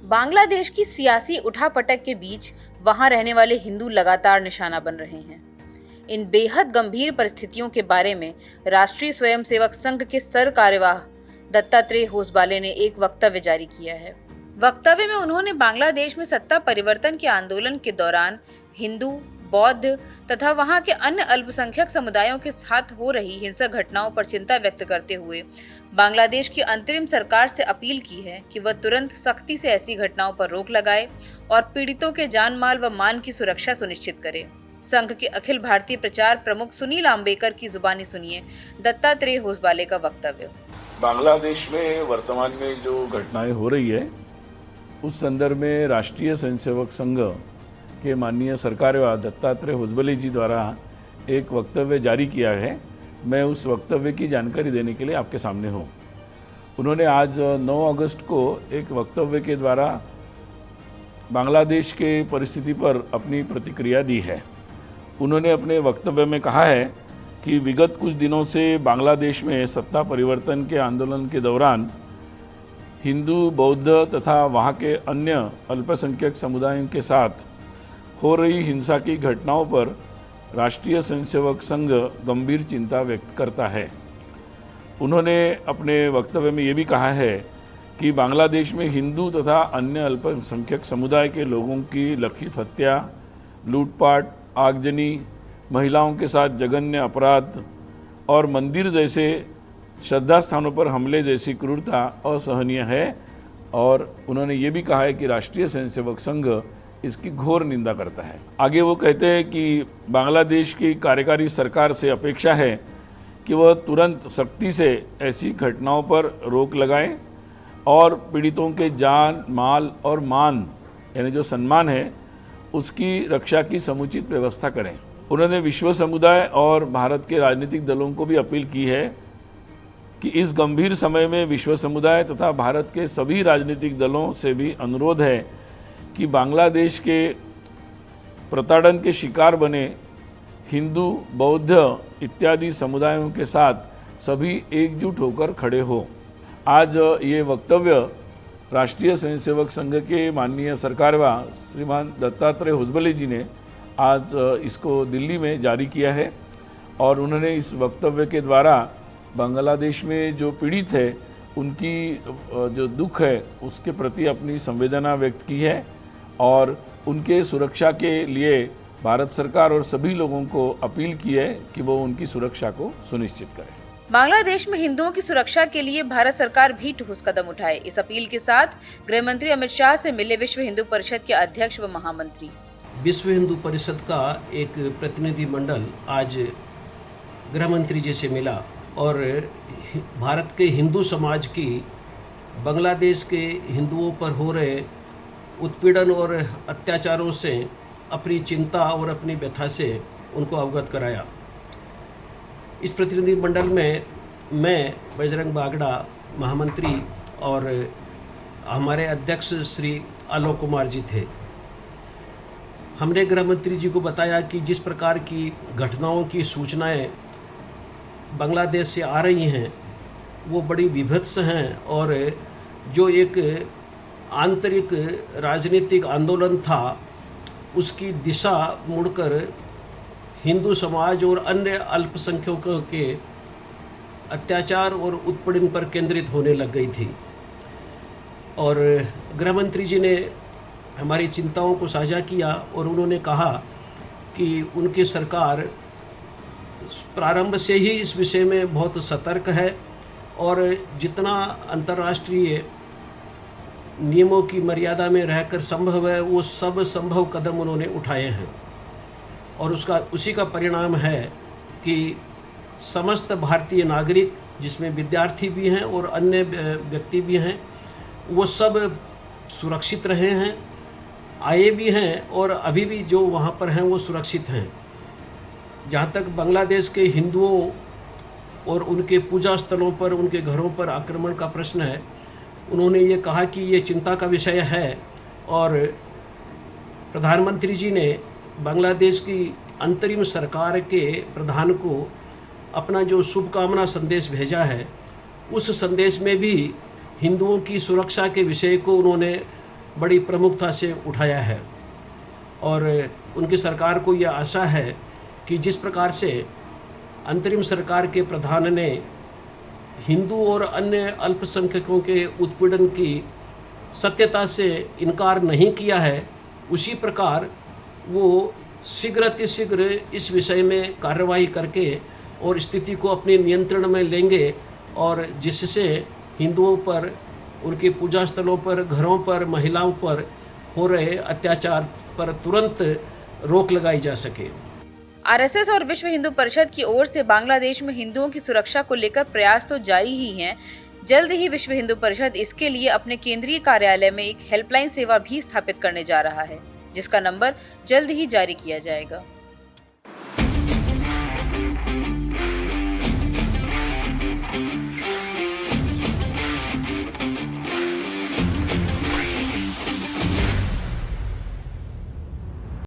बांग्लादेश की सियासी उठापटक के बीच वहां रहने वाले हिंदू लगातार निशाना बन रहे हैं। इन बेहद गंभीर परिस्थितियों के बारे में राष्ट्रीय स्वयंसेवक संघ के सर कार्यवाह दत्तात्रेय होसबाले ने एक वक्तव्य जारी किया है। वक्तव्य में उन्होंने बांग्लादेश में सत्ता परिवर्तन के आंदोलन के दौरान हिंदू, बौद्ध तथा वहां के अन्य अल्पसंख्यक समुदायों के साथ हो रही हिंसक घटनाओं पर चिंता व्यक्त करते हुए बांग्लादेश की अंतरिम सरकार से अपील की है कि वह तुरंत सख्ती से ऐसी घटनाओं पर रोक लगाए और पीड़ितों के जान माल व मान की सुरक्षा सुनिश्चित करे। संघ के अखिल भारतीय प्रचार प्रमुख सुनील आम्बेकर की जुबानी सुनिए दत्तात्रेय होसबाले का वक्तव्य। बांग्लादेश में वर्तमान में जो घटनाएं हो रही है उस संदर्भ में राष्ट्रीय स्वयंसेवक संघ के माननीय सरकार्यवाह दत्तात्रेय होसबाले जी द्वारा एक वक्तव्य जारी किया है। मैं उस वक्तव्य की जानकारी देने के लिए आपके सामने हूँ। उन्होंने आज 9 अगस्त को एक वक्तव्य के द्वारा बांग्लादेश के परिस्थिति पर अपनी प्रतिक्रिया दी है। उन्होंने अपने वक्तव्य में कहा है कि विगत कुछ दिनों से बांग्लादेश में सत्ता परिवर्तन के आंदोलन के दौरान हिंदू, बौद्ध तथा वहाँ के अन्य अल्पसंख्यक समुदायों के साथ हो रही हिंसा की घटनाओं पर राष्ट्रीय स्वयंसेवक संघ गंभीर चिंता व्यक्त करता है। उन्होंने अपने वक्तव्य में ये भी कहा है कि बांग्लादेश में हिंदू तथा अन्य अल्पसंख्यक समुदाय के लोगों की लक्षित हत्या, लूटपाट, आगजनी, महिलाओं के साथ जघन्य अपराध और मंदिर जैसे श्रद्धा स्थानों पर हमले जैसी क्रूरता असहनीय है। और उन्होंने ये भी कहा है कि राष्ट्रीय स्वयंसेवक संघ इसकी घोर निंदा करता है। आगे वो कहते हैं कि बांग्लादेश की कार्यकारी सरकार से अपेक्षा है कि वह तुरंत सख्ती से ऐसी घटनाओं पर रोक लगाए और पीड़ितों के जान, माल और मान यानी जो सम्मान है उसकी रक्षा की समुचित व्यवस्था करें। उन्होंने विश्व समुदाय और भारत के राजनीतिक दलों को भी अपील की है कि इस गंभीर समय में विश्व समुदाय तथा भारत के सभी राजनीतिक दलों से भी अनुरोध है कि बांग्लादेश के प्रताड़न के शिकार बने हिंदू, बौद्ध इत्यादि समुदायों के साथ सभी एकजुट होकर खड़े हो। आज ये वक्तव्य राष्ट्रीय स्वयंसेवक संघ के माननीय सरकार्यवाह श्रीमान दत्तात्रेय होसबाले जी ने आज इसको दिल्ली में जारी किया है और उन्होंने इस वक्तव्य के द्वारा बांग्लादेश में जो पीड़ित है उनकी जो दुख है उसके प्रति अपनी संवेदना व्यक्त की है और उनके सुरक्षा के लिए भारत सरकार और सभी लोगों को अपील की है कि वो उनकी सुरक्षा को सुनिश्चित करें। बांग्लादेश में हिंदुओं की सुरक्षा के लिए भारत सरकार भी ठोस कदम उठाए। इस अपील के साथ गृह मंत्री अमित शाह से मिले विश्व हिंदू परिषद के अध्यक्ष व महामंत्री। विश्व हिंदू परिषद का एक प्रतिनिधि मंडल आज गृह मंत्री जी से मिला और भारत के हिंदू समाज की बांग्लादेश के हिंदुओं पर हो रहे उत्पीड़न और अत्याचारों से अपनी चिंता और अपनी व्यथा से उनको अवगत कराया। इस प्रतिनिधि मंडल में मैं बजरंग बागड़ा महामंत्री और हमारे अध्यक्ष श्री आलोक कुमार जी थे। हमने गृह मंत्री जी को बताया कि जिस प्रकार की घटनाओं की सूचनाएं बांग्लादेश से आ रही हैं वो बड़ी विभत्स हैं और जो एक आंतरिक राजनीतिक आंदोलन था उसकी दिशा मुड़कर हिंदू समाज और अन्य अल्पसंख्यकों के अत्याचार और उत्पीड़न पर केंद्रित होने लग गई थी। और गृह मंत्री जी ने हमारी चिंताओं को साझा किया और उन्होंने कहा कि उनकी सरकार प्रारंभ से ही इस विषय में बहुत सतर्क है और जितना अंतर्राष्ट्रीय नियमों की मर्यादा में रहकर संभव है वो सब संभव कदम उन्होंने उठाए हैं और उसी का परिणाम है कि समस्त भारतीय नागरिक जिसमें विद्यार्थी भी हैं और अन्य व्यक्ति भी हैं वो सब सुरक्षित रहे हैं, आए भी हैं और अभी भी जो वहाँ पर हैं वो सुरक्षित हैं। जहाँ तक बांग्लादेश के हिंदुओं और उनके पूजा स्थलों पर, उनके घरों पर आक्रमण का प्रश्न है, उन्होंने ये कहा कि ये चिंता का विषय है और प्रधानमंत्री जी ने बांग्लादेश की अंतरिम सरकार के प्रधान को अपना जो शुभकामना संदेश भेजा है उस संदेश में भी हिंदुओं की सुरक्षा के विषय को उन्होंने बड़ी प्रमुखता से उठाया है और उनकी सरकार को यह आशा है कि जिस प्रकार से अंतरिम सरकार के प्रधान ने हिंदू और अन्य अल्पसंख्यकों के उत्पीड़न की सत्यता से इनकार नहीं किया है, उसी प्रकार वो शीघ्र इस विषय में कार्रवाई करके और स्थिति को अपने नियंत्रण में लेंगे और जिससे हिंदुओं पर, उनके पूजा स्थलों पर, घरों पर, महिलाओं पर हो रहे अत्याचार पर तुरंत रोक लगाई जा सके। आरएसएस और विश्व हिंदू परिषद की ओर से बांग्लादेश में हिंदुओं की सुरक्षा को लेकर प्रयास तो जारी ही हैं। जल्द ही विश्व हिंदू परिषद इसके लिए अपने केंद्रीय कार्यालय में एक हेल्पलाइन सेवा भी स्थापित करने जा रहा है, जिसका नंबर जल्द ही जारी किया जाएगा।